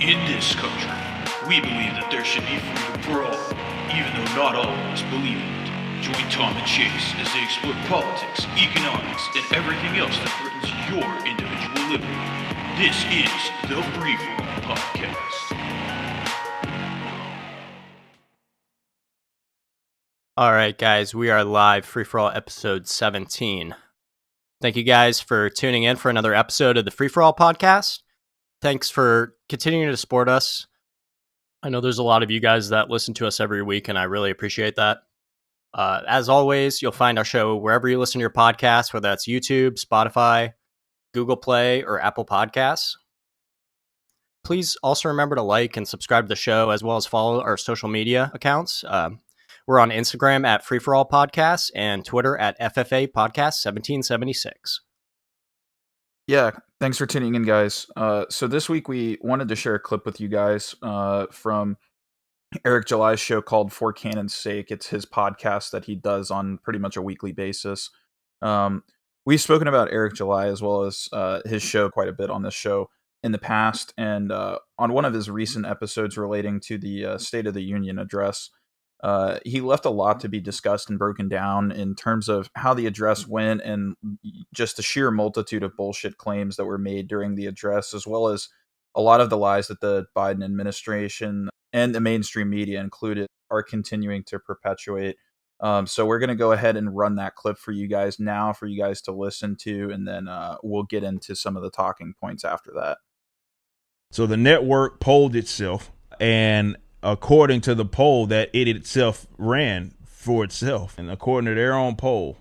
In this country, we believe that there should be freedom for all, even though not all of us believe in it. Join Tom and Chase as they explore politics, economics, and everything else that threatens your individual liberty. This is the Free For All Podcast. All right, guys, we are live, Free For All episode 17. Thank you guys for tuning in for another episode of the Free For All podcast. Thanks for continuing to support us. I know there's a lot of you guys that listen to us every week, and I really appreciate that. As always, you'll find our show wherever you listen to your podcasts, whether that's YouTube, Spotify, Google Play, or Apple Podcasts. Please also remember to like and subscribe to the show, as well as follow our social media accounts. We're on Instagram at Free For All Podcasts and Twitter at FFA Podcast 1776. Yeah, thanks for tuning in, guys. So this week we wanted to share a clip with you guys from Eric July's show called For Canon's Sake. It's his podcast that he does on pretty much a weekly basis. We've spoken about Eric July as well as his show quite a bit on this show in the past, and on one of his recent episodes relating to the State of the Union address, he left a lot to be discussed and broken down in terms of how the address went and just the sheer multitude of bullshit claims that were made during the address, as well as a lot of the lies that the Biden administration and the mainstream media included are continuing to perpetuate. So we're going to go ahead and run that clip for you guys now for you guys to listen to, and then we'll get into some of the talking points after that. So the network polled itself, and according to the poll that it itself ran for itself, and according to their own poll,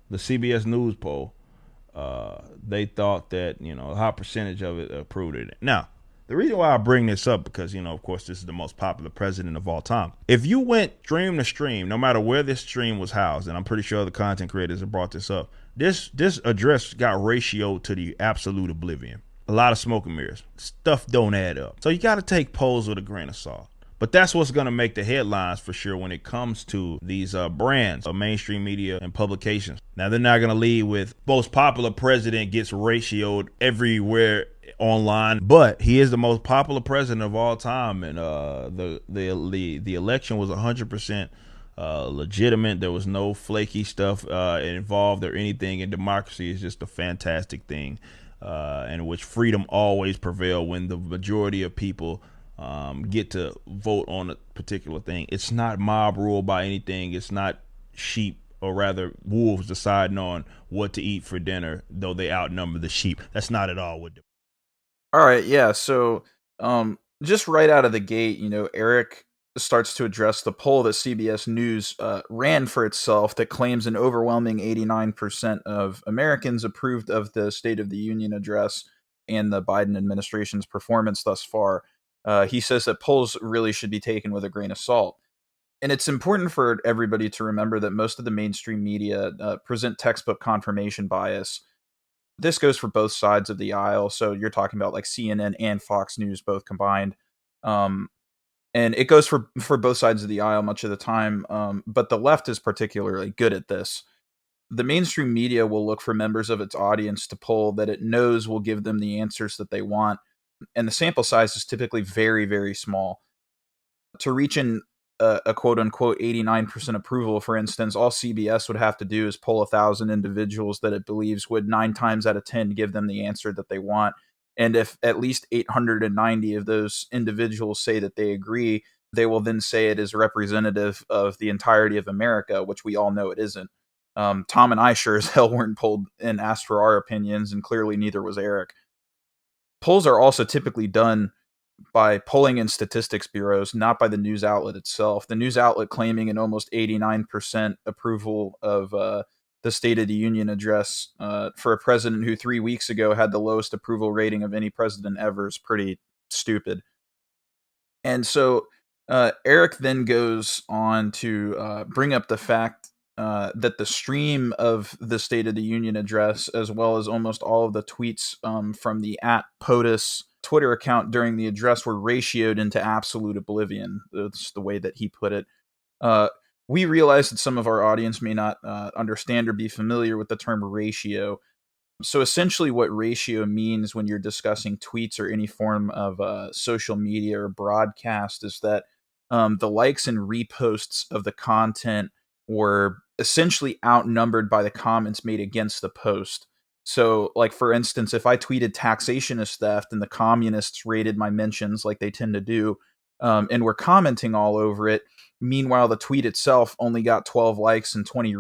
the CBS News poll, they thought that, a high percentage of it approved it. Now, the reason why I bring this up, because, of course, this is the most popular president of all time. If you went stream to stream, no matter where this stream was housed, and I'm pretty sure the content creators have brought this up, this address got ratioed to the absolute oblivion. A lot of smoke and mirrors. Stuff don't add up. So you got to take polls with a grain of salt. But that's what's going to make the headlines for sure when it comes to these brands of mainstream media and publications. Now, they're not going to lead with most popular president gets ratioed everywhere online, but he is the most popular president of all time. And the election was 100% legitimate. There was no flaky stuff involved or anything. And democracy is just a fantastic thing, in which freedom always prevails when the majority of people get to vote on a particular thing. It's not mob rule by anything. It's not sheep, or rather wolves, deciding on what to eat for dinner, though they outnumber the sheep. That's not at all what. All right, yeah. So just right out of the gate, Eric starts to address the poll that CBS News ran for itself that claims an overwhelming 89% of Americans approved of the State of the Union address and the Biden administration's performance thus far. He says that polls really should be taken with a grain of salt. And it's important for everybody to remember that most of the mainstream media present textbook confirmation bias. This goes for both sides of the aisle. So you're talking about like CNN and Fox News both combined. And it goes for both sides of the aisle much of the time. But the left is particularly good at this. The mainstream media will look for members of its audience to poll that it knows will give them the answers that they want. And the sample size is typically very, very small. To reach a quote-unquote 89% approval, for instance, all CBS would have to do is poll 1,000 individuals that it believes would 9 times out of 10 give them the answer that they want. And if at least 890 of those individuals say that they agree, they will then say it is representative of the entirety of America, which we all know it isn't. Tom and I sure as hell weren't polled and asked for our opinions, and clearly neither was Eric. Polls are also typically done by polling and statistics bureaus, not by the news outlet itself. The news outlet claiming an almost 89% approval of the State of the Union address for a president who 3 weeks ago had the lowest approval rating of any president ever is pretty stupid. And so Eric then goes on to bring up the fact that the stream of the State of the Union address, as well as almost all of the tweets from the @POTUS Twitter account during the address, were ratioed into absolute oblivion. That's the way that he put it. We realize that some of our audience may not understand or be familiar with the term ratio, So essentially, what ratio means when you're discussing tweets or any form of social media or broadcast is that the likes and reposts of the content were essentially outnumbered by the comments made against the post. So, like for instance, if I tweeted taxation is theft and the communists rated my mentions like they tend to do, and were commenting all over it, meanwhile the tweet itself only got 12 likes and 20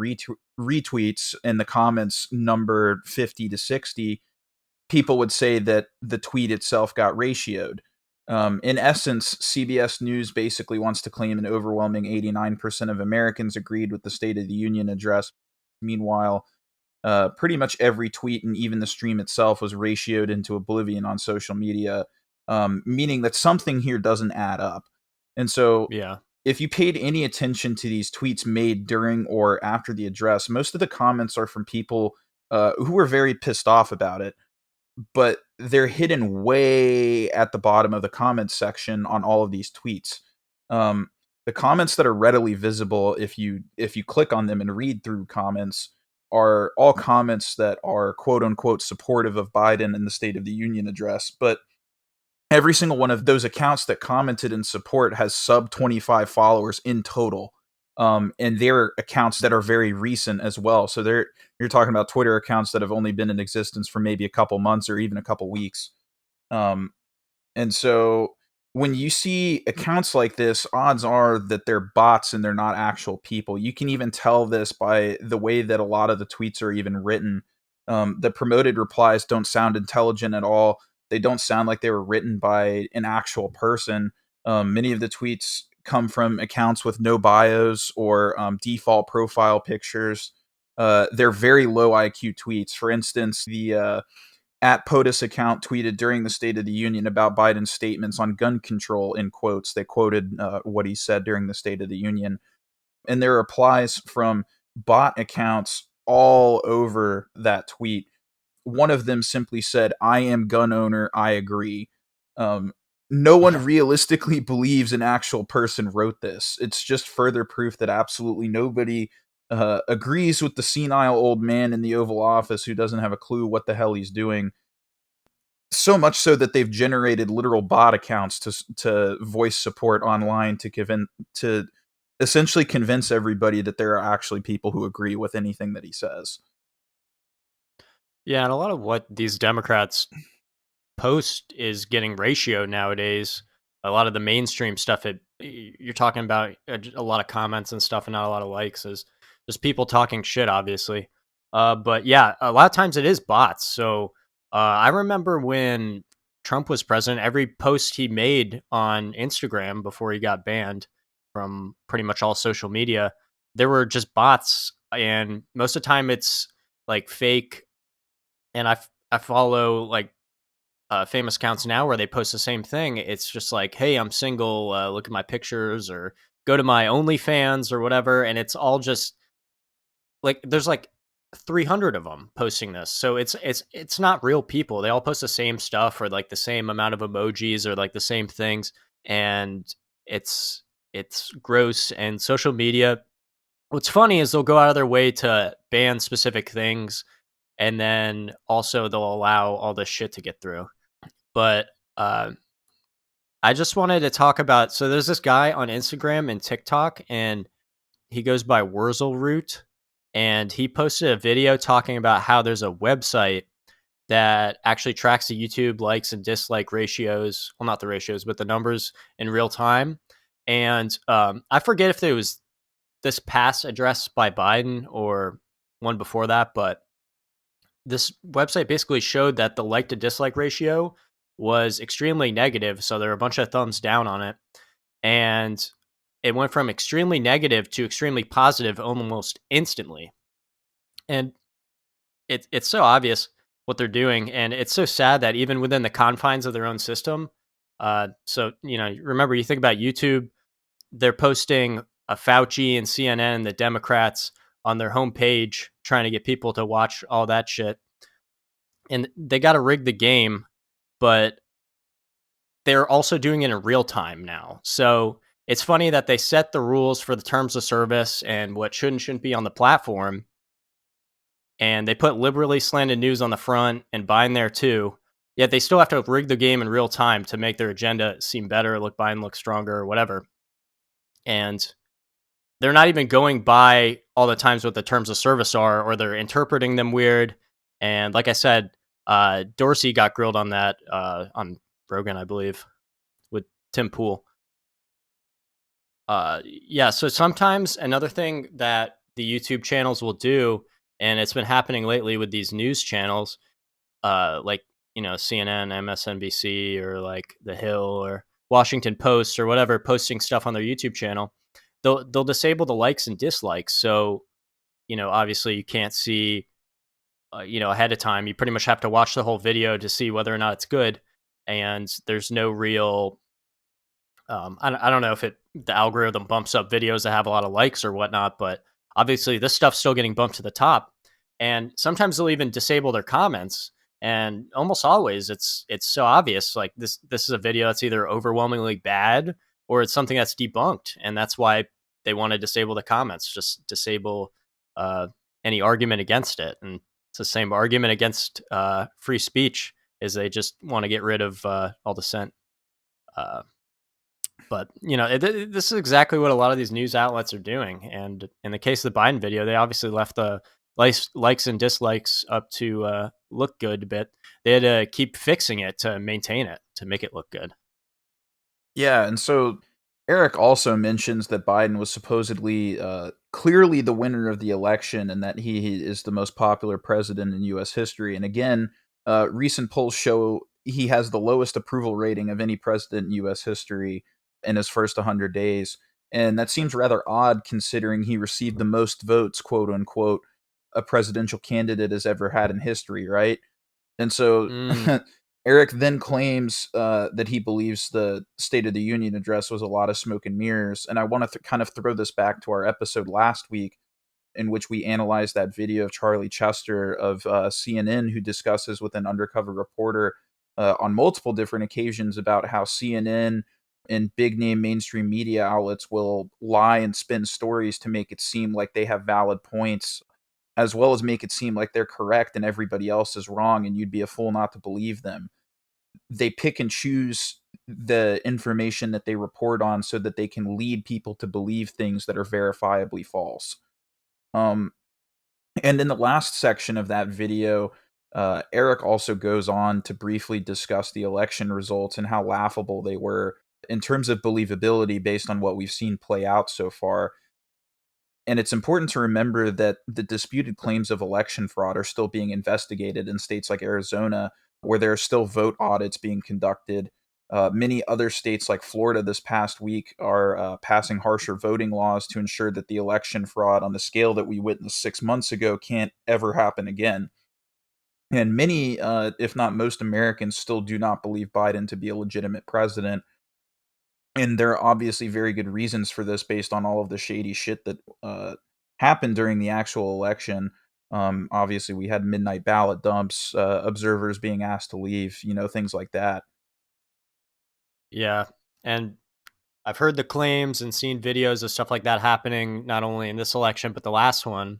retweets, and the comments numbered 50 to 60, people would say that the tweet itself got ratioed. In essence, CBS News basically wants to claim an overwhelming 89% of Americans agreed with the State of the Union address. Meanwhile, pretty much every tweet and even the stream itself was ratioed into oblivion on social media, meaning that something here doesn't add up. And so, Yeah. if you paid any attention to these tweets made during or after the address, most of the comments are from people who were very pissed off about it, but they're hidden way at the bottom of the comments section on all of these tweets. The comments that are readily visible, if you click on them and read through comments, are all comments that are quote unquote supportive of Biden and the State of the Union address, but every single one of those accounts that commented in support has sub 25 followers in total. And they're accounts that are very recent as well. So you're talking about Twitter accounts that have only been in existence for maybe a couple months or even a couple weeks. And so when you see accounts like this, odds are that they're bots and they're not actual people. You can even tell this by the way that a lot of the tweets are even written. The promoted replies don't sound intelligent at all. They don't sound like they were written by an actual person. Many of the tweets come from accounts with no bios or default profile pictures. They're very low IQ tweets. For instance, the at POTUS account tweeted during the State of the Union about Biden's statements on gun control, in quotes. They quoted what he said during the State of the Union. And there are replies from bot accounts all over that tweet. One of them simply said, "I am gun owner, I agree." No one realistically believes an actual person wrote this. It's just further proof that absolutely nobody agrees with the senile old man in the Oval Office who doesn't have a clue what the hell he's doing. So much so that they've generated literal bot accounts to voice support online to essentially convince everybody that there are actually people who agree with anything that he says. Yeah, and a lot of what these Democrats post is getting ratio nowadays. A lot of the mainstream stuff, you're talking about a lot of comments and stuff, and not a lot of likes. Is just people talking shit, obviously. But yeah, a lot of times it is bots. So I remember when Trump was president, every post he made on Instagram before he got banned from pretty much all social media, there were just bots, and most of the time it's like fake. And I follow like famous accounts now where they post the same thing. It's just like, hey, I'm single. Look at my pictures, or go to my OnlyFans or whatever. And it's all just like there's like 300 of them posting this. So it's not real people. They all post the same stuff or like the same amount of emojis or like the same things, and it's gross. And social media. What's funny is they'll go out of their way to ban specific things, and then also they'll allow all this shit to get through. But I just wanted to talk about. So there's this guy on Instagram and TikTok, and he goes by Wurzelroot, and he posted a video talking about how there's a website that actually tracks the YouTube likes and dislike ratios. Well, not the ratios, but the numbers in real time. And I forget if it was this past address by Biden or one before that, but this website basically showed that the like to dislike ratio was extremely negative. So there were a bunch of thumbs down on it. And it went from extremely negative to extremely positive almost instantly. And it's so obvious what they're doing. And it's so sad that even within the confines of their own system, remember, you think about YouTube, they're posting a Fauci and CNN and the Democrats on their homepage trying to get people to watch all that shit. And they got to rig the game, but they're also doing it in real time now. So it's funny that they set the rules for the terms of service and what should and shouldn't be on the platform. and they put liberally slanted news on the front and Biden there too. Yet they still have to rig the game in real time to make their agenda seem better, look Biden look stronger, or whatever. And they're not even going by all the times what the terms of service are, or they're interpreting them weird. And like I said, Dorsey got grilled on that on Rogan, I believe, with Tim Pool. Yeah, so sometimes another thing that the YouTube channels will do, and it's been happening lately with these news channels, like, CNN, MSNBC, or like The Hill or Washington Post or whatever, posting stuff on their YouTube channel, they'll disable the likes and dislikes. So, obviously you can't see, ahead of time. You pretty much have to watch the whole video to see whether or not it's good. And there's no real, I don't know if the algorithm bumps up videos that have a lot of likes or whatnot, but obviously this stuff's still getting bumped to the top. And sometimes they'll even disable their comments. And almost always it's so obvious. Like this is a video that's either overwhelmingly bad or it's something that's debunked. And that's why they want to disable the comments, just disable any argument against it. And it's the same argument against free speech, is they just want to get rid of all dissent. But, this is exactly what a lot of these news outlets are doing. And in the case of the Biden video, they obviously left the likes and dislikes up to look good, but they had to keep fixing it to maintain it, to make it look good. Yeah, and so Eric also mentions that Biden was supposedly clearly the winner of the election and that he is the most popular president in U.S. history. And again, recent polls show he has the lowest approval rating of any president in U.S. history in his first 100 days. And that seems rather odd considering he received the most votes, quote unquote, a presidential candidate has ever had in history, right? And so Eric then claims that he believes the State of the Union address was a lot of smoke and mirrors. And I want to kind of throw this back to our episode last week, in which we analyzed that video of Charlie Chester of CNN, who discusses with an undercover reporter on multiple different occasions about how CNN and big name mainstream media outlets will lie and spin stories to make it seem like they have valid points, as well as make it seem like they're correct and everybody else is wrong and you'd be a fool not to believe them. They pick and choose the information that they report on so that they can lead people to believe things that are verifiably false. And in the last section of that video, Eric also goes on to briefly discuss the election results and how laughable they were in terms of believability based on what we've seen play out so far. And it's important to remember that the disputed claims of election fraud are still being investigated in states like Arizona, where there are still vote audits being conducted. Many other states like Florida this past week are passing harsher voting laws to ensure that the election fraud on the scale that we witnessed 6 months ago can't ever happen again. And many, if not most Americans, still do not believe Biden to be a legitimate president. And there are obviously very good reasons for this based on all of the shady shit that happened during the actual election. Obviously, we had midnight ballot dumps, observers being asked to leave, things like that. Yeah. And I've heard the claims and seen videos of stuff like that happening, not only in this election, but the last one.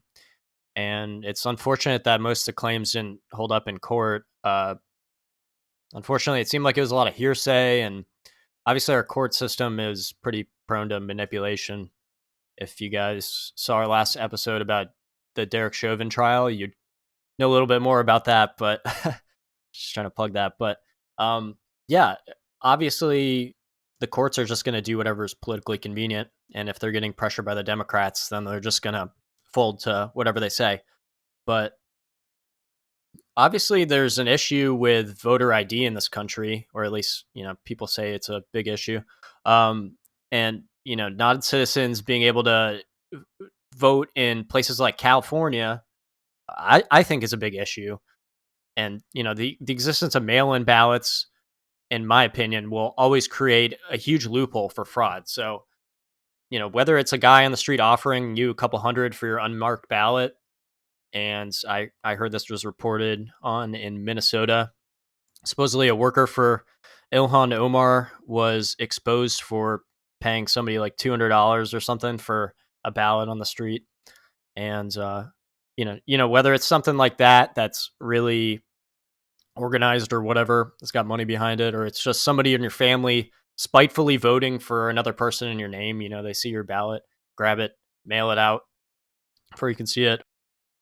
And it's unfortunate that most of the claims didn't hold up in court. Unfortunately, it seemed like it was a lot of hearsay, and obviously our court system is pretty prone to manipulation. If you guys saw our last episode about the Derek Chauvin trial, you'd know a little bit more about that, but just trying to plug that. But yeah, obviously the courts are just going to do whatever is politically convenient. And if they're getting pressure by the Democrats, then they're just going to fold to whatever they say. But obviously there's an issue with voter ID in this country, or at least, people say it's a big issue. And, non-citizens being able to vote in places like California, I think is a big issue. And, the existence of mail-in ballots, in my opinion, will always create a huge loophole for fraud. So, whether it's a guy on the street offering you a couple hundred for your unmarked ballot, and I heard this was reported on in Minnesota. Supposedly a worker for Ilhan Omar was exposed for paying somebody like $200 or something for a ballot on the street. And whether it's something like that that's really organized or whatever, it's got money behind it, or it's just somebody in your family spitefully voting for another person in your name. They see your ballot, grab it, mail it out before you can see it.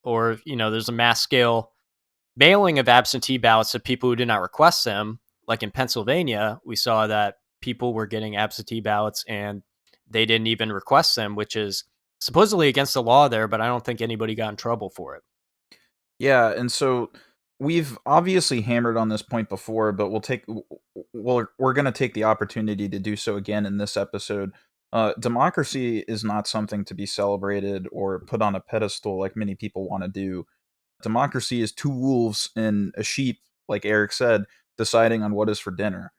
Or, there's a mass scale mailing of absentee ballots to people who did not request them. Like in Pennsylvania, we saw that people were getting absentee ballots and they didn't even request them, which is supposedly against the law there, but I don't think anybody got in trouble for it. Yeah, and so we've obviously hammered on this point before, but we're going to take the opportunity to do so again in this episode. Democracy is not something to be celebrated or put on a pedestal like many people want to do. Democracy is two wolves and a sheep, like Eric said, deciding on what is for dinner.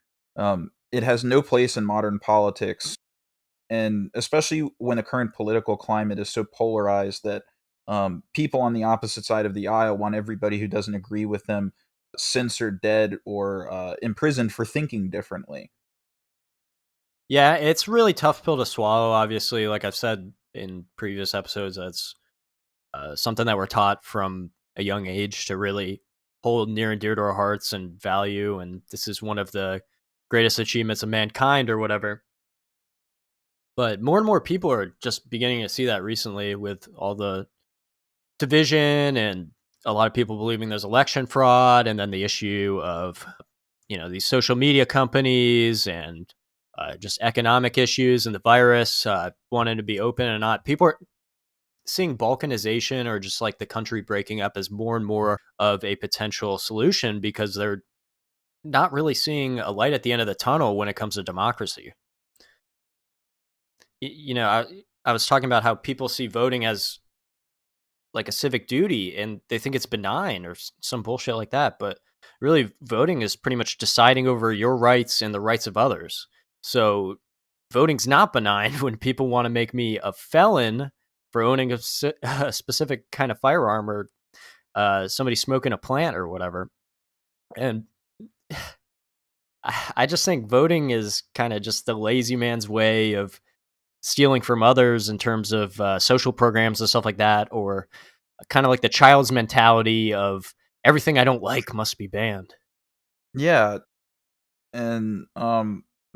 It has no place in modern politics, and especially when the current political climate is so polarized that people on the opposite side of the aisle want everybody who doesn't agree with them censored, dead, or imprisoned for thinking differently. Yeah, it's really tough pill to swallow. Obviously, like I've said in previous episodes, that's something that we're taught from a young age to really hold near and dear to our hearts and value. And this is one of the greatest achievements of mankind or whatever. But more and more people are just beginning to see that recently with all the division and a lot of people believing there's election fraud, and then the issue of these social media companies and just economic issues and the virus wanting to be open and not. People are seeing balkanization or just like the country breaking up as more and more of a potential solution because they're not really seeing a light at the end of the tunnel when it comes to democracy. I was talking about how people see voting as like a civic duty and they think it's benign or some bullshit like that, but really voting is pretty much deciding over your rights and the rights of others. So voting's not benign when people want to make me a felon for owning a specific kind of firearm or somebody smoking a plant or whatever. And I just think voting is kind of just the lazy man's way of stealing from others in terms of social programs and stuff like that, or kind of like the child's mentality of everything I don't like must be banned. Yeah, and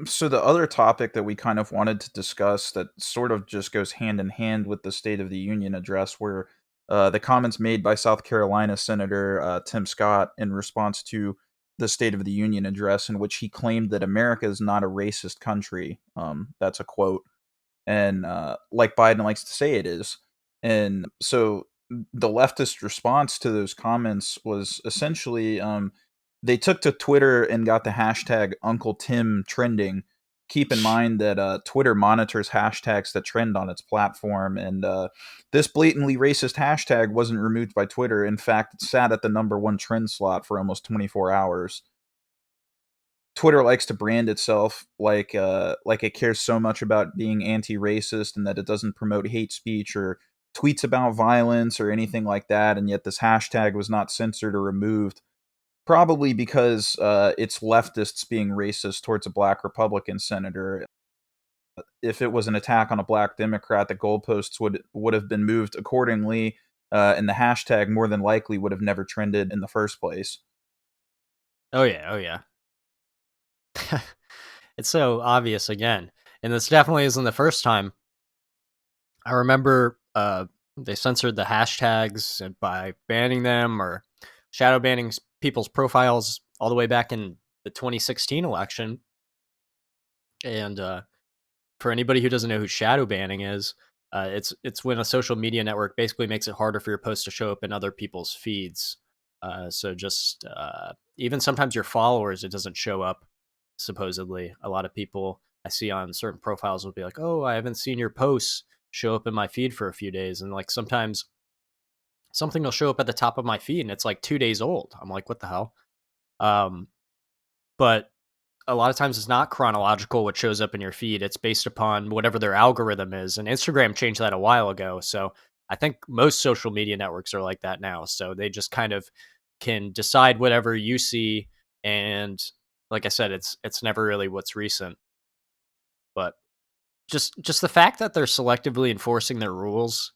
so the other topic that we kind of wanted to discuss that sort of just goes hand in hand with the State of the Union address were the comments made by South Carolina Senator Tim Scott in response to the State of the Union address, in which he claimed that America is not a racist country. That's a quote, and like Biden likes to say, it is. And so the leftist response to those comments was essentially they took to Twitter and got the hashtag Uncle Tim trending. Keep in mind that Twitter monitors hashtags that trend on its platform, and this blatantly racist hashtag wasn't removed by Twitter. In fact, it sat at the #1 trend slot for almost 24 hours. Twitter likes to brand itself like it cares so much about being anti-racist and that it doesn't promote hate speech or tweets about violence or anything like that, and yet this hashtag was not censored or removed, probably because it's leftists being racist towards a black Republican senator. If it was an attack on a black Democrat, the goalposts would have been moved accordingly, and the hashtag more than likely would have never trended in the first place. Oh yeah, oh yeah. It's so obvious again, and this definitely isn't the first time. I remember they censored the hashtags by banning them or shadow banning people's profiles all the way back in the 2016 election. And for anybody who doesn't know who shadow banning is, it's when a social media network basically makes it harder for your post to show up in other people's feeds. So just even sometimes your followers, it doesn't show up. Supposedly, a lot of people I see on certain profiles will be like, "Oh, I haven't seen your posts show up in my feed for a few days," and like sometimes something will show up at the top of my feed and it's like 2 days old. I'm like, "What the hell?" Um, but a lot of times it's not chronological what shows up in your feed. It's based upon whatever their algorithm is. And Instagram changed that a while ago. So I think most social media networks are like that now. So they just kind of can decide whatever you see. And like I said, it's never really what's recent. But just the fact that they're selectively enforcing their rules,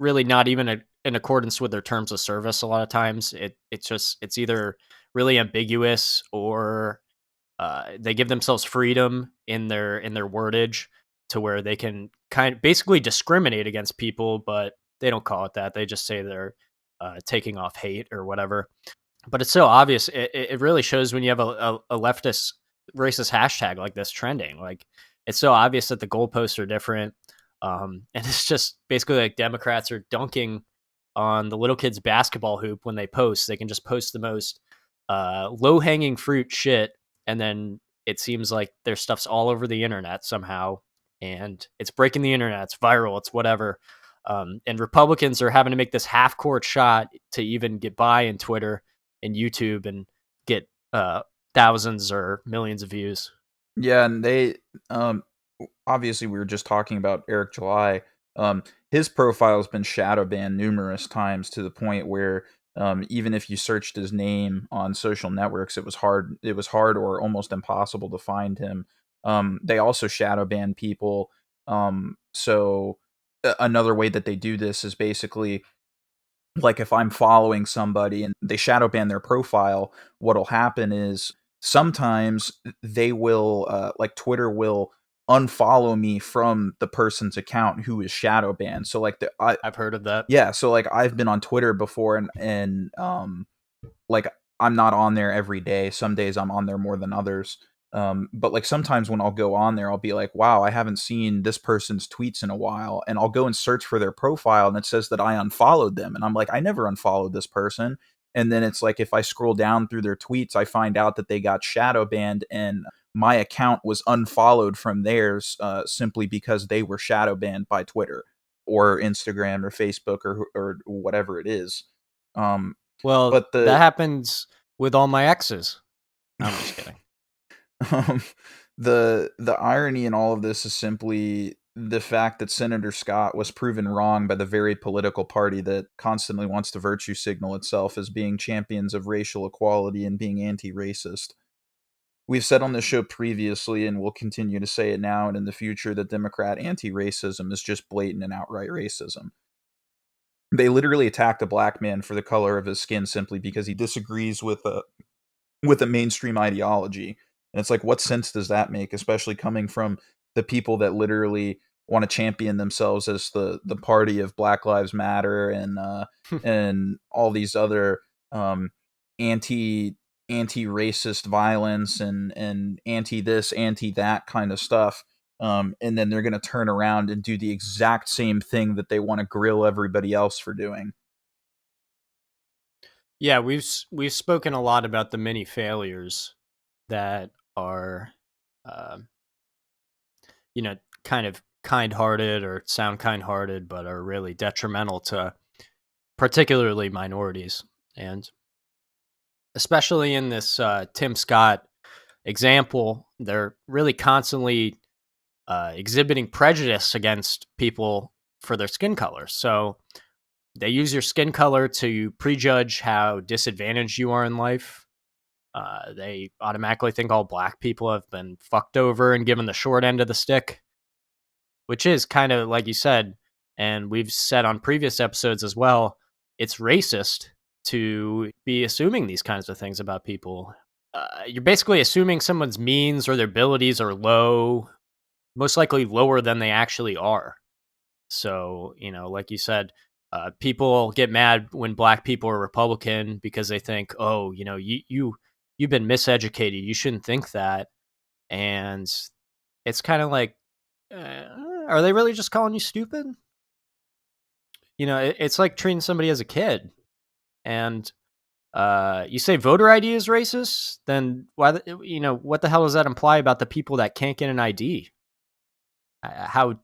really not even in accordance with their terms of service. A lot of times, it's either really ambiguous or they give themselves freedom in their wordage to where they can kind of basically discriminate against people, but they don't call it that. They just say they're taking off hate or whatever. But it's so obvious. It really shows when you have a leftist racist hashtag like this trending. Like, it's so obvious that the goalposts are different. And it's just basically like Democrats are dunking on the little kids' basketball hoop when they post. They can just post the most low hanging fruit shit, and then it seems like their stuff's all over the internet somehow, and it's breaking the internet. It's viral. It's whatever. And Republicans are having to make this half court shot to even get by in Twitter and YouTube and get thousands or millions of views. Yeah, and they obviously we were just talking about Eric July. His profile has been shadow banned numerous times to the point where even if you searched his name on social networks, it was hard. It was hard or almost impossible to find him. They also shadow ban people. So another way that they do this is basically like if I'm following somebody and they shadow ban their profile, what'll happen is sometimes they will, like Twitter will unfollow me from the person's account who is shadow banned. So like I've heard of that. yeah, so like I've been on Twitter before and like I'm not on there every day. Some days I'm on there more than others. But like sometimes when I'll go on there, I'll be like, wow, I haven't seen this person's tweets in a while. And I'll go and search for their profile and it says that I unfollowed them. And I'm like, I never unfollowed this person. And then it's like, if I scroll down through their tweets, I find out that they got shadow banned and my account was unfollowed from theirs simply because they were shadow banned by Twitter or Instagram or Facebook or whatever it is. Well, But that happens with all my exes. No, I'm just kidding. Um, the irony in all of this is simply the fact that Senator Scott was proven wrong by the very political party that constantly wants to virtue signal itself as being champions of racial equality and being anti-racist. We've said on the show previously, and we'll continue to say it now and in the future, that Democrat anti-racism is just blatant and outright racism. They literally attacked a black man for the color of his skin simply because he disagrees with a mainstream ideology. And it's like, what sense does that make, especially coming from the people that literally want to champion themselves as the party of Black Lives Matter and all these other anti racist violence and anti this, anti that kind of stuff. And then they're going to turn around and do the exact same thing that they want to grill everybody else for doing. Yeah, we've spoken a lot about the many failures that are, um, kind of kind-hearted or sound kind-hearted, but are really detrimental to particularly minorities, and especially in this Tim Scott example, they're really constantly exhibiting prejudice against people for their skin color. So they use your skin color to prejudge how disadvantaged you are in life. They automatically think all black people have been fucked over and given the short end of the stick, which is kind of like you said, and we've said on previous episodes as well, it's racist to be assuming these kinds of things about people. You're basically assuming someone's means or their abilities are low, most likely lower than they actually are. So, like you said, people get mad when black people are Republican because they think, oh, you've been miseducated. You shouldn't think that. And it's kind of like, are they really just calling you stupid? It's like treating somebody as a kid. And you say voter ID is racist, then why? What the hell does that imply about the people that can't get an ID? How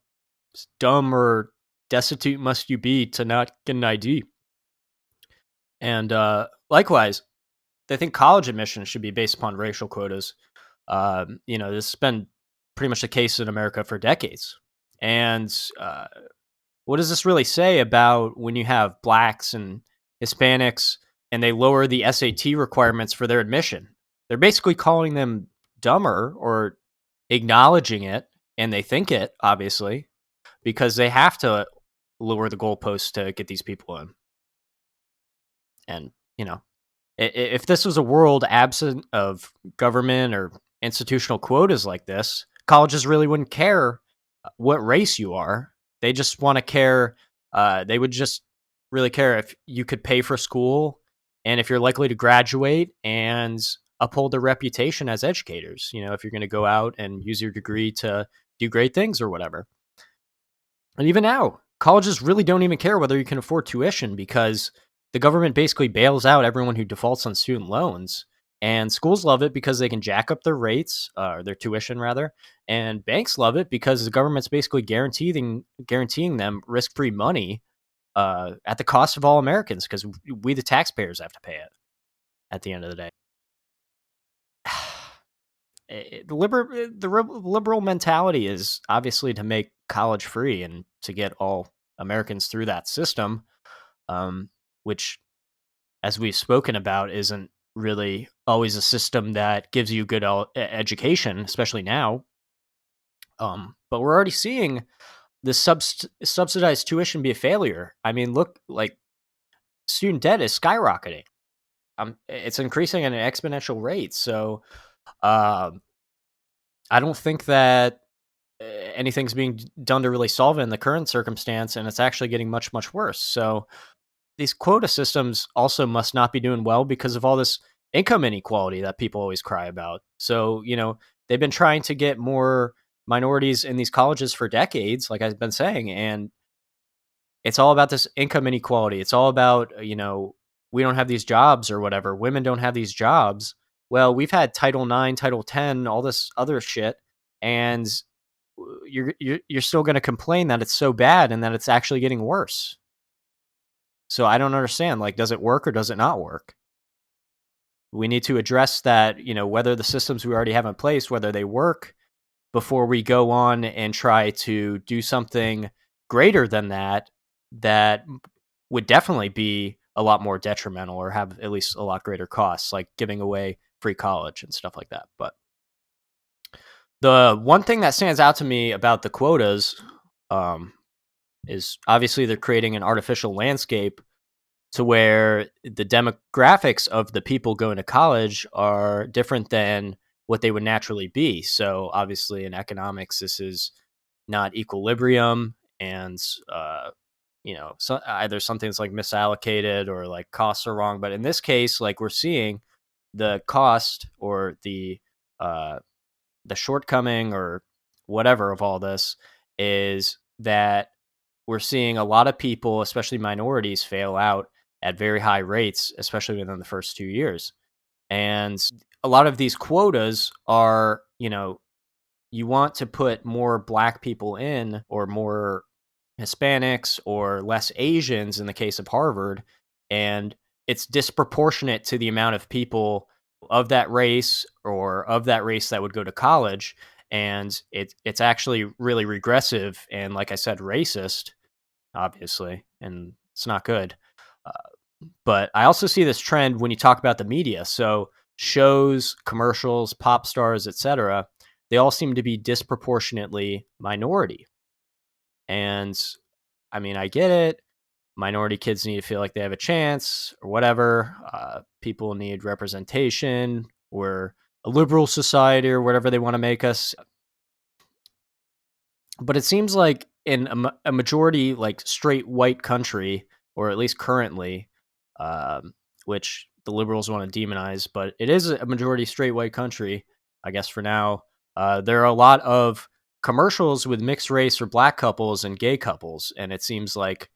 dumb or destitute must you be to not get an ID? And likewise, they think college admission should be based upon racial quotas. This has been pretty much the case in America for decades. And what does this really say about when you have blacks and Hispanics and they lower the SAT requirements for their admission? They're basically calling them dumber or acknowledging it, and they think it, obviously, because they have to lower the goalposts to get these people in. And, if this was a world absent of government or institutional quotas like this, colleges really wouldn't care what race you are. They just want to care. They would just really care if you could pay for school and if you're likely to graduate and uphold their reputation as educators. If you're going to go out and use your degree to do great things or whatever. And even now, colleges really don't even care whether you can afford tuition because the government basically bails out everyone who defaults on student loans. And schools love it because they can jack up their rates, or their tuition rather. And banks love it because the government's basically guaranteeing them risk-free money at the cost of all Americans because we, the taxpayers, have to pay it at the end of the day. The liberal mentality is obviously to make college free and to get all Americans through that system, which, as we've spoken about, isn't really always a system that gives you good education, especially now. But we're already seeing the subsidized tuition be a failure. I mean, look, like student debt is skyrocketing. It's increasing at an exponential rate. So, I don't think that anything's being done to really solve it in the current circumstance, and it's actually getting much, much worse. So these quota systems also must not be doing well because of all this income inequality that people always cry about. So, they've been trying to get more minorities in these colleges for decades, like I've been saying, and it's all about this income inequality. It's all about, we don't have these jobs or whatever. Women don't have these jobs. Well, we've had Title IX, Title X, all this other shit, and you're still going to complain that it's so bad and that it's actually getting worse. So I don't understand. Like, does it work or does it not work? We need to address that. Whether the systems we already have in place, whether they work, before we go on and try to do something greater than that would definitely be a lot more detrimental or have at least a lot greater costs, like giving away free college and stuff like that. But the one thing that stands out to me about the quotas is obviously they're creating an artificial landscape to where the demographics of the people going to college are different than what they would naturally be. So obviously in economics, this is not equilibrium, and so either something's like misallocated or like costs are wrong. But in this case, like we're seeing the cost or the shortcoming or whatever of all this is that we're seeing a lot of people, especially minorities, fail out at very high rates, especially within the first 2 years. And a lot of these quotas are, you want to put more black people in or more Hispanics or less Asians in the case of Harvard, and it's disproportionate to the amount of people of that race or of that race that would go to college, and it's actually really regressive and, like I said, racist, obviously, and it's not good. But I also see this trend when you talk about the media. So shows, commercials, pop stars, etc., they all seem to be disproportionately minority. And I mean, I get it. Minority kids need to feel like they have a chance or whatever. People need representation. We're a liberal society or whatever they want to make us. But it seems like in a majority, like straight white country, or at least currently, which the liberals want to demonize, but it is a majority straight white country, I guess for now. There are a lot of commercials with mixed race or black couples and gay couples, and it seems like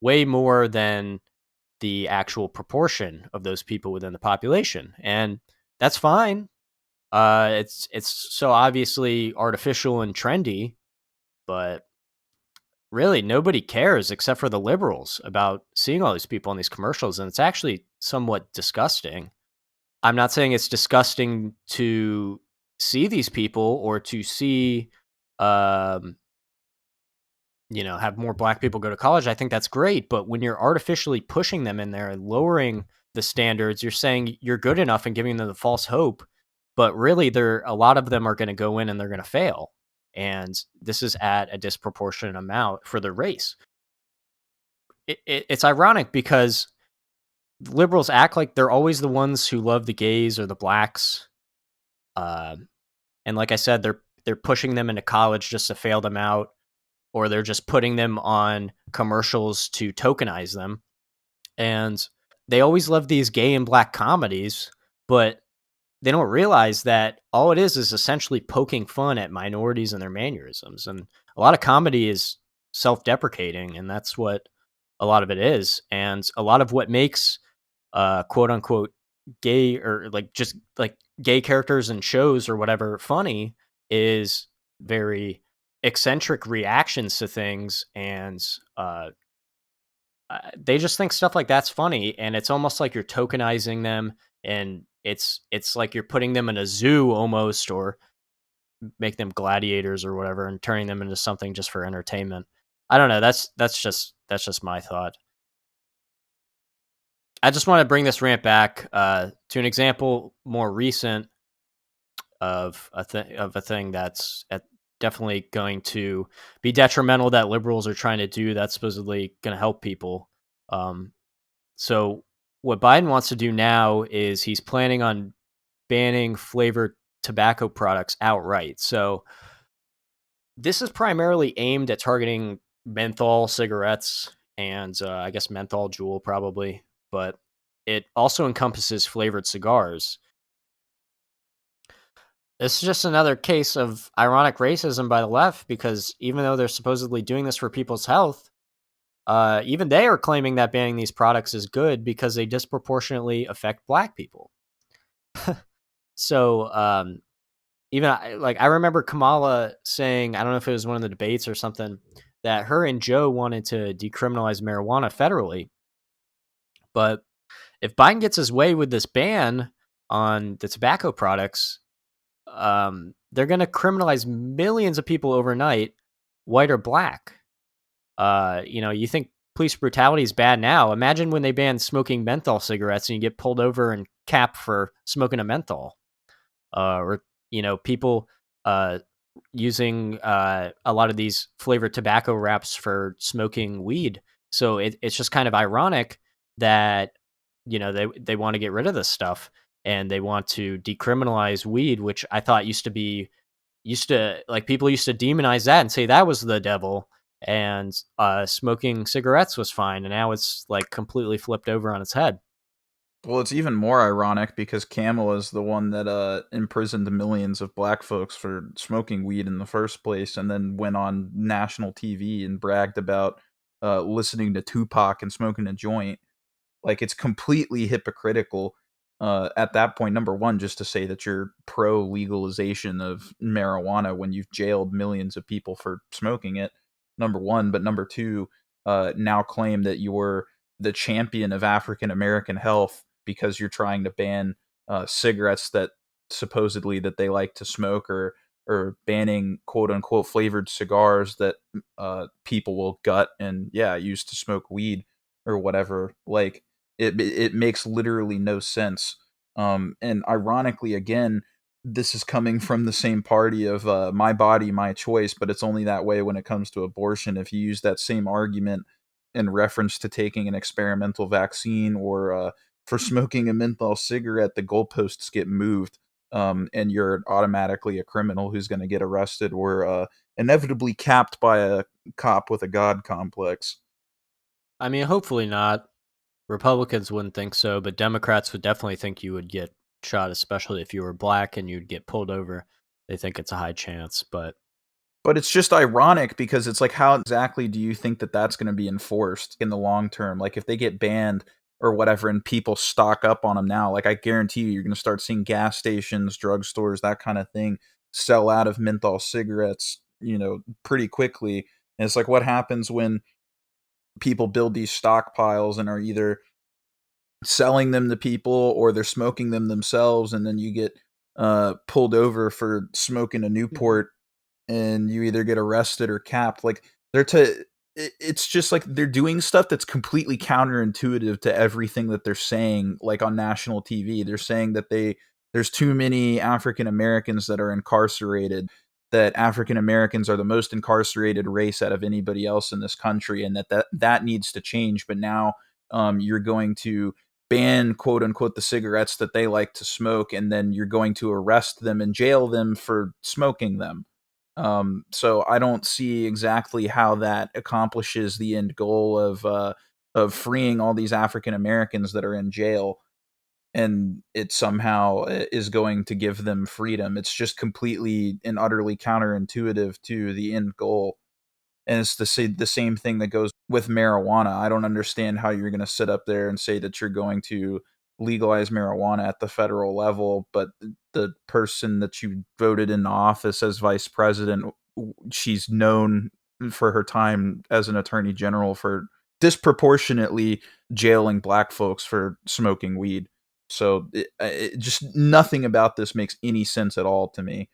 way more than the actual proportion of those people within the population, and that's fine. It's so obviously artificial and trendy, but really nobody cares except for the liberals about seeing all these people in these commercials, and it's actually somewhat disgusting. I'm not saying it's disgusting to see these people or to see um have more black people go to college. I think that's great, but when you're artificially pushing them in there and lowering the standards, you're saying you're good enough and giving them the false hope, but really a lot of them are going to go in and they're going to fail, and this is at a disproportionate amount for the race. It's ironic because liberals act like they're always the ones who love the gays or the blacks. And like I said, they're pushing them into college just to fail them out, or they're just putting them on commercials to tokenize them. And they always love these gay and black comedies, but they don't realize that all it is essentially poking fun at minorities and their mannerisms. And a lot of comedy is self-deprecating, and that's what a lot of it is. And a lot of what makes quote unquote gay, or like just like gay characters in shows or whatever funny, is very eccentric reactions to things. And they just think stuff like that's funny, and it's almost like you're tokenizing them, and it's like you're putting them in a zoo almost, or make them gladiators or whatever, and turning them into something just for entertainment. I don't know. That's just my thought. I just want to bring this rant back to an example more recent of a thing that's definitely going to be detrimental, that liberals are trying to do, that's supposedly going to help people. So what Biden wants to do now is he's planning on banning flavored tobacco products outright. So this is primarily aimed at targeting menthol cigarettes and I guess menthol Juul probably, but it also encompasses flavored cigars. This is just another case of ironic racism by the left, because even though they're supposedly doing this for people's health, even they are claiming that banning these products is good because they disproportionately affect black people. So even I remember Kamala saying, I don't know if it was one of the debates or something, that her and Joe wanted to decriminalize marijuana federally. But if Biden gets his way with this ban on the tobacco products, they're going to criminalize millions of people overnight, white or black. You think police brutality is bad now. Imagine when they ban smoking menthol cigarettes and you get pulled over and capped for smoking a menthol. Or people using a lot of these flavored tobacco wraps for smoking weed. So it's just kind of ironic that they want to get rid of this stuff, and they want to decriminalize weed, which I thought used to people used to demonize that and say that was the devil, and smoking cigarettes was fine, and now it's like completely flipped over on its head. Well, it's even more ironic because Kamala is the one that imprisoned millions of black folks for smoking weed in the first place, and then went on national TV and bragged about listening to Tupac and smoking a joint. Like, it's completely hypocritical at that point. Number one, just to say that you're pro legalization of marijuana when you've jailed millions of people for smoking it. Number one, but number two, now claim that you're the champion of African American health because you're trying to ban cigarettes that supposedly that they like to smoke, or banning quote unquote flavored cigars that people will gut and use to smoke weed or whatever. Like, it makes literally no sense. And ironically, again, this is coming from the same party of my body, my choice, but it's only that way when it comes to abortion. If you use that same argument in reference to taking an experimental vaccine, or for smoking a menthol cigarette, the goalposts get moved, and you're automatically a criminal who's going to get arrested, or inevitably capped by a cop with a god complex. I mean, hopefully not. Republicans wouldn't think so, but Democrats would definitely think you would get shot, especially if you were black and you'd get pulled over. They think it's a high chance, but But it's just ironic because it's like, how exactly do you think that that's going to be enforced in the long term? Like, if they get banned or whatever and people stock up on them now, like, I guarantee you're going to start seeing gas stations, drugstores, that kind of thing sell out of menthol cigarettes, pretty quickly. And it's like, what happens when people build these stockpiles and are either selling them to people or they're smoking them themselves, and then you get pulled over for smoking a Newport, and you either get arrested or capped. Like, it's just like they're doing stuff that's completely counterintuitive to everything that they're saying. Like, on national TV, they're saying that there's too many African Americans that are incarcerated, that African Americans are the most incarcerated race out of anybody else in this country, and that needs to change. But now you're going to ban quote unquote the cigarettes that they like to smoke, and then you're going to arrest them and jail them for smoking them. So I don't see exactly how that accomplishes the end goal of freeing all these African Americans that are in jail, and it somehow is going to give them freedom. It's just completely and utterly counterintuitive to the end goal. And it's the same thing that goes with marijuana. I don't understand how you're going to sit up there and say that you're going to legalize marijuana at the federal level, but the person that you voted into office as vice president, she's known for her time as an attorney general for disproportionately jailing black folks for smoking weed. So just nothing about this makes any sense at all to me.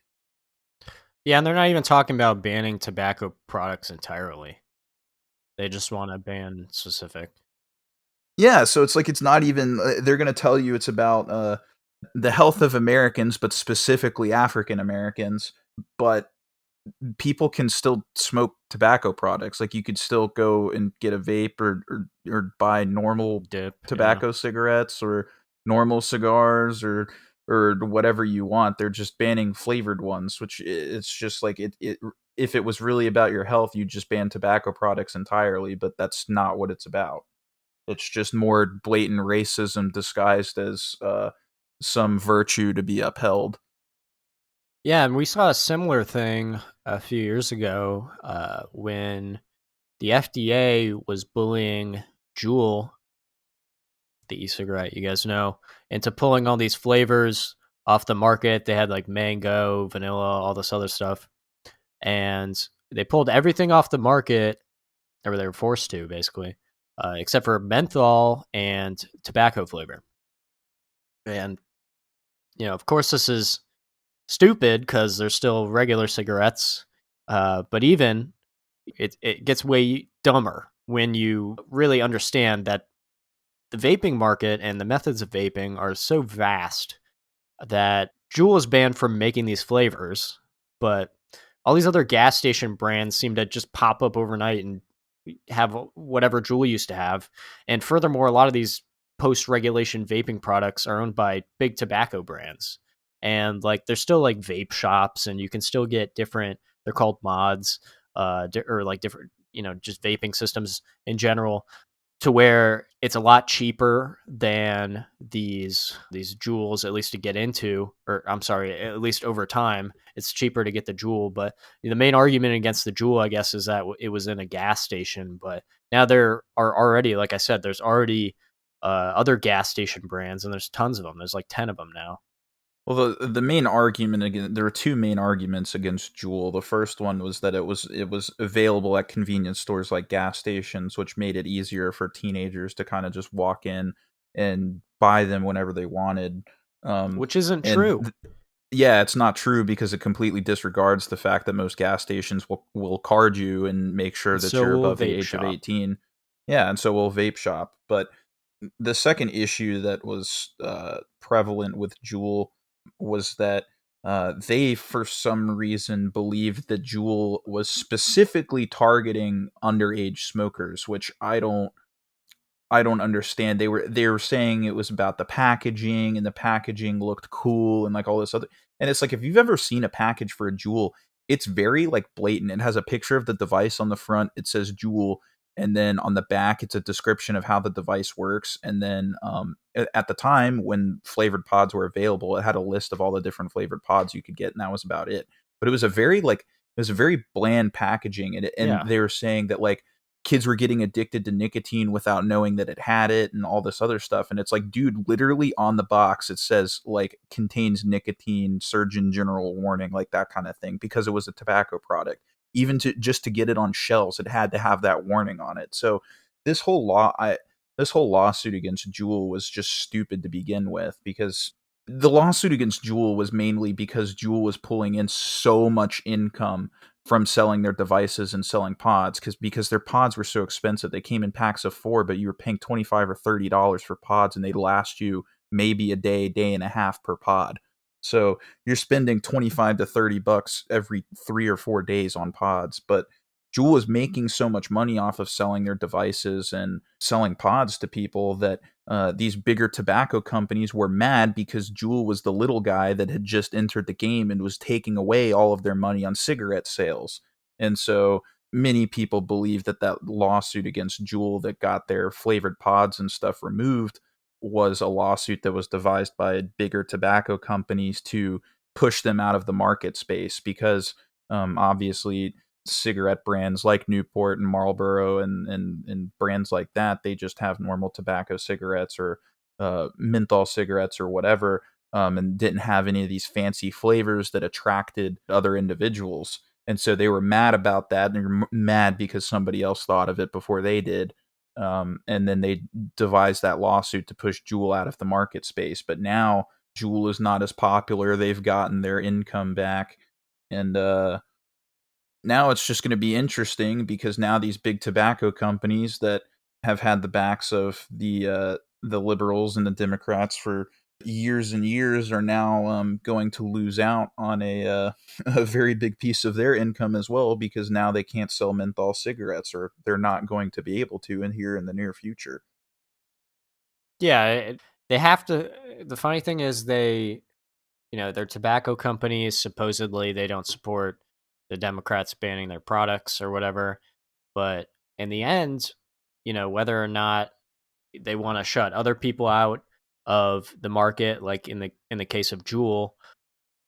Yeah, and they're not even talking about banning tobacco products entirely. They just want to ban specific. Yeah, so it's like it's not even they're going to tell you it's about the health of Americans, but specifically African Americans. But people can still smoke tobacco products. Like you could still go and get a vape or buy normal Dip, tobacco cigarettes or normal cigars or whatever you want. They're just banning flavored ones, which it's just like it if it was really about your health, you'd just ban tobacco products entirely, but that's not what it's about. It's just more blatant racism disguised as some virtue to be upheld. Yeah, and we saw a similar thing a few years ago when the FDA was bullying Juul, the e-cigarette, you guys know, into pulling all these flavors off the market. They had like mango, vanilla, all this other stuff. And they pulled everything off the market, or they were forced to, basically, except for menthol and tobacco flavor. And, of course, this is stupid because they're still regular cigarettes. But even it gets way dumber when you really understand that the vaping market and the methods of vaping are so vast that Juul is banned from making these flavors, but all these other gas station brands seem to just pop up overnight and have whatever Juul used to have. And furthermore, a lot of these post-regulation vaping products are owned by big tobacco brands. And like there's still like vape shops and you can still get different, they're called mods, or like different, just vaping systems in general, to where it's a lot cheaper than these Juuls, at least to get into, or I'm sorry, at least over time, it's cheaper to get the Juul. But the main argument against the Juul, I guess, is that it was in a gas station. But now there are already, like I said, there's already other gas station brands, and there's tons of them. There's like 10 of them now. Well, the main argument again, there were two main arguments against Juul. The first one was that it was available at convenience stores like gas stations, which made it easier for teenagers to kind of just walk in and buy them whenever they wanted. Which isn't and true. Yeah, it's not true because it completely disregards the fact that most gas stations will card you and make sure that So you're will above the vape age shop. of 18. Yeah, and so will vape shop. But the second issue that was prevalent with Juul was that they, for some reason, believed that Juul was specifically targeting underage smokers, which I don't understand. They were saying it was about the packaging, and the packaging looked cool and like all this other. And it's like if you've ever seen a package for a Juul, it's very like blatant. It has a picture of the device on the front. It says Juul, and then on the back, it's a description of how the device works. And then at the time when flavored pods were available, it had a list of all the different flavored pods you could get, and that was about it. But it was a very bland packaging, and Yeah. they were saying that like kids were getting addicted to nicotine without knowing that it had it and all this other stuff. And it's like, dude, literally on the box it says like contains nicotine, surgeon general warning, like that kind of thing, because it was a tobacco product. Even to just to get it on shelves, it had to have that warning on it. So this whole this whole lawsuit against Juul was just stupid to begin with, because the lawsuit against Juul was mainly because Juul was pulling in so much income from selling their devices and selling pods, because their pods were so expensive. They came in packs of 4, but you were paying $25 or $30 for pods, and they'd last you maybe a day and a half per pod. So you're spending 25 to $30 every 3 or 4 days on pods. But Juul was making so much money off of selling their devices and selling pods to people that these bigger tobacco companies were mad because Juul was the little guy that had just entered the game and was taking away all of their money on cigarette sales. And so many people believe that that lawsuit against Juul that got their flavored pods and stuff removed was a lawsuit that was devised by bigger tobacco companies to push them out of the market space because obviously cigarette brands like Newport and Marlboro and brands like that, they just have normal tobacco cigarettes or menthol cigarettes or whatever, and didn't have any of these fancy flavors that attracted other individuals. And so they were mad about that, and they were mad because somebody else thought of it before they did. And then they devised that lawsuit to push Juul out of the market space. But now Juul is not as popular. They've gotten their income back. And now it's just going to be interesting because now these big tobacco companies that have had the backs of the liberals and the Democrats for years and years are now going to lose out on a very big piece of their income as well, because now they can't sell menthol cigarettes, or they're not going to be able to in the near future. Yeah, they have to. The funny thing is they're tobacco companies. Supposedly they don't support the Democrats banning their products or whatever. But in the end, whether or not they want to shut other people out of the market, like in the case of Juul,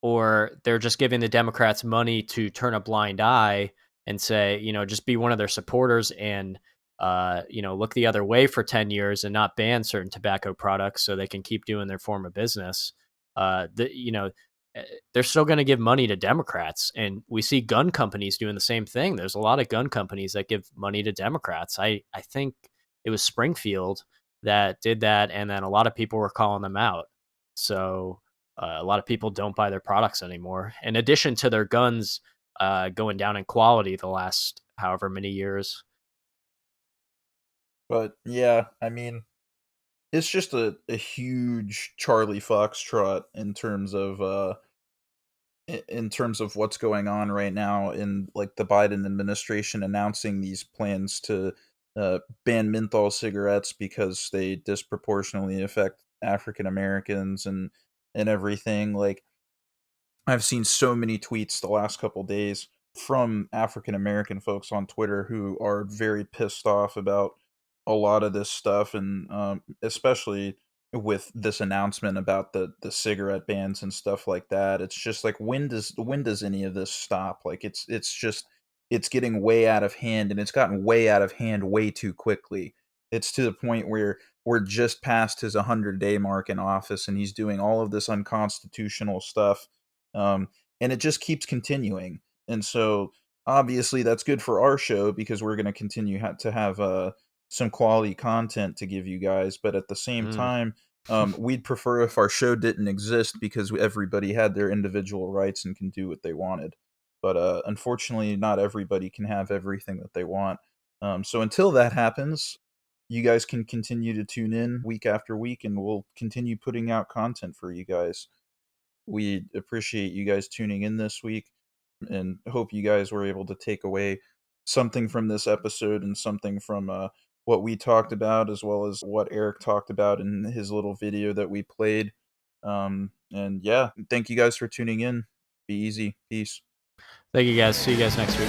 or they're just giving the Democrats money to turn a blind eye and say, just be one of their supporters and, look the other way for 10 years and not ban certain tobacco products so they can keep doing their form of business. They're still going to give money to Democrats. And we see gun companies doing the same thing. There's a lot of gun companies that give money to Democrats. I think it was Springfield that did that. And then a lot of people were calling them out. So a lot of people don't buy their products anymore. In addition to their guns going down in quality the last however many years. But yeah, I mean, it's just a huge Charlie Foxtrot in terms of what's going on right now in like the Biden administration announcing these plans to ban menthol cigarettes because they disproportionately affect African Americans and everything. Like, I've seen so many tweets the last couple days from African American folks on Twitter who are very pissed off about a lot of this stuff, and especially with this announcement about the cigarette bans and stuff like that. It's just like, when does any of this stop? Like, it's getting way out of hand, and it's gotten way out of hand way too quickly. It's to the point where we're just past his 100-day mark in office, and he's doing all of this unconstitutional stuff, and it just keeps continuing. And so obviously that's good for our show because we're going to continue to have some quality content to give you guys. But at the same time, we'd prefer if our show didn't exist because everybody had their individual rights and can do what they wanted. But unfortunately, not everybody can have everything that they want. So until that happens, you guys can continue to tune in week after week, and we'll continue putting out content for you guys. We appreciate you guys tuning in this week, and hope you guys were able to take away something from this episode and something from what we talked about, as well as what Eric talked about in his little video that we played. And yeah, thank you guys for tuning in. Be easy. Peace. Thank you guys. See you guys next week.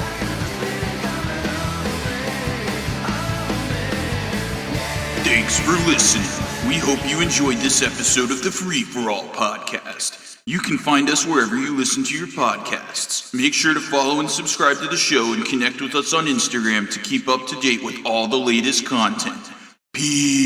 Thanks for listening. We hope you enjoyed this episode of the Free For All podcast. You can find us wherever you listen to your podcasts. Make sure to follow and subscribe to the show and connect with us on Instagram to keep up to date with all the latest content. Peace.